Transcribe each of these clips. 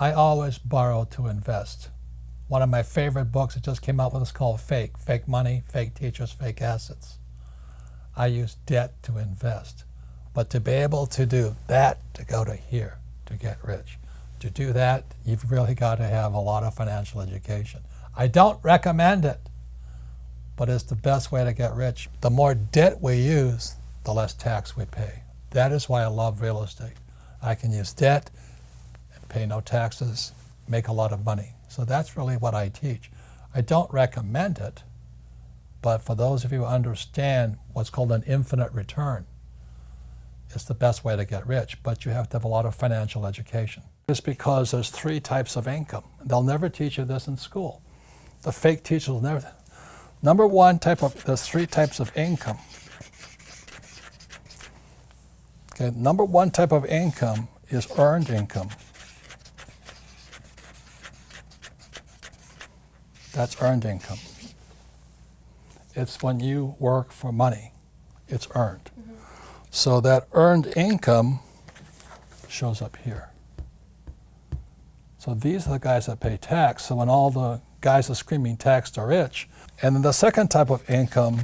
I always borrow to invest. One of my favorite books that just came out with is called Fake. Fake money, fake teachers, fake assets. I use debt to invest. But to be able to do that, to go to here, to get rich, to do that, you've really got to have a lot of financial education. I don't recommend it, but it's the best way to get rich. The more debt we use, the less tax we pay. That is why I love real estate. I can use debt, pay no taxes, make a lot of money. So that's really what I teach. I don't recommend it, but for those of you who understand what's called an infinite return, it's the best way to get rich, but you have to have a lot of financial education. It's because there's 3 types of income. They'll never teach you this in school. The fake teachers will never. There's 3 types of income. Okay, number 1 type of income is earned income. That's earned income. It's when you work for money. It's earned. Mm-hmm. So that earned income shows up here. So these are the guys that pay tax. So when all the guys are screaming tax the rich. And then the second type of income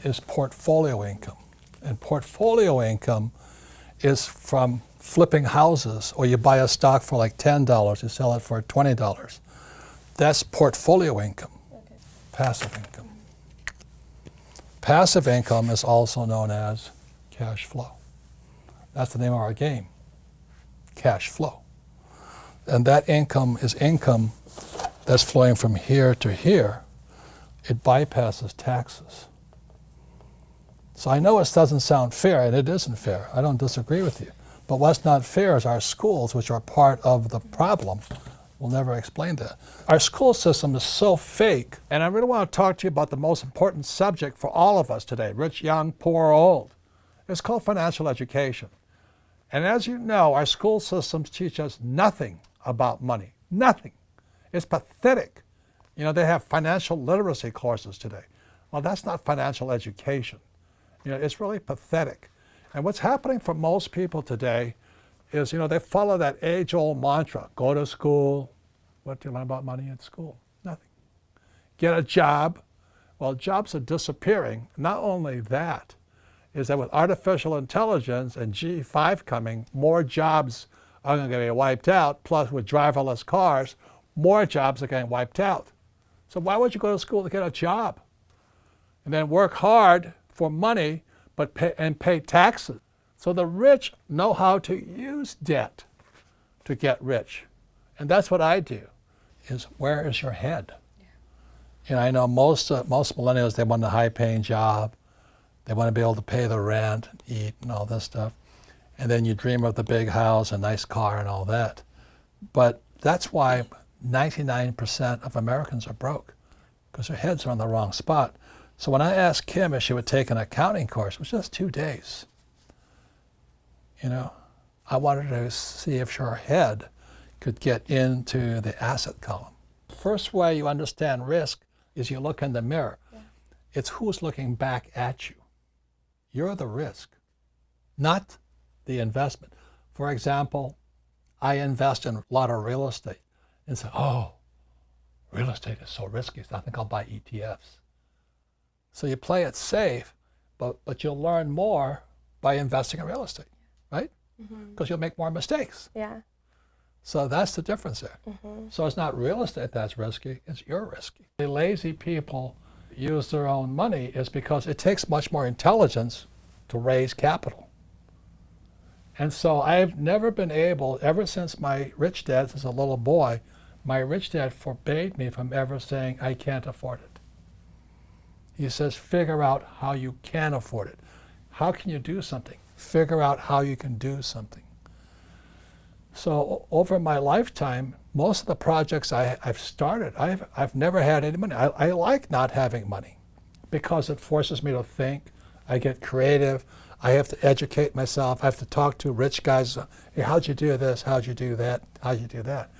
is portfolio income. And portfolio income is from flipping houses, or you buy a stock for like $10, you sell it for $20. That's portfolio income. Okay. Passive income. Passive income is also known as cash flow. That's the name of our game, cash flow. And that income is income that's flowing from here to here. It bypasses taxes. So I know it doesn't sound fair, and it isn't fair. I don't disagree with you. But what's not fair is our schools, which are part of the problem, will never explain that. Our school system is so fake. And I really want to talk to you about the most important subject for all of us today, rich, young, poor, or old. It's called financial education. And as you know, our school systems teach us nothing about money. Nothing. It's pathetic. You know, they have financial literacy courses today. Well, that's not financial education. You know, it's really pathetic. And what's happening for most people today is, you know, they follow that age-old mantra, go to school. What do you learn about money in school? Nothing. Get a job. Well, jobs are disappearing. Not only that, is that with artificial intelligence and G5 coming, more jobs are going to be wiped out. Plus, with driverless cars, more jobs are getting wiped out. So why would you go to school to get a job? And then work hard for money, but pay taxes. So the rich know how to use debt to get rich. And that's what I do, is where is your head? Yeah. And I know most millennials, they want a high-paying job. They want to be able to pay the rent, eat, and all this stuff. And then you dream of the big house, a nice car, and all that. But that's why 99% of Americans are broke, because their heads are on the wrong spot. So when I asked Kim if she would take an accounting course, it was just 2 days. You know, I wanted to see if her head could get into the asset column. First way you understand risk is you look in the mirror. Yeah. It's who's looking back at you. You're the risk, not the investment. For example, I invest in a lot of real estate and say, oh, real estate is so risky, so I think I'll buy ETFs. So you play it safe, but you'll learn more by investing in real estate, right? Because you'll make more mistakes. Yeah. So that's the difference there. So it's not real estate that's risky, it's you're risky. The lazy people use their own money is because it takes much more intelligence to raise capital. And so I've never been able, ever since my rich dad, as a little boy, my rich dad forbade me from ever saying, I can't afford it. He says, figure out how you can afford it. How can you do something? Figure out how you can do something. So over my lifetime, most of the projects I've started, I've never had any money. I like not having money because it forces me to think. I get creative. I have to educate myself. I have to talk to rich guys. Hey, how'd you do this? How'd you do that? How'd you do that?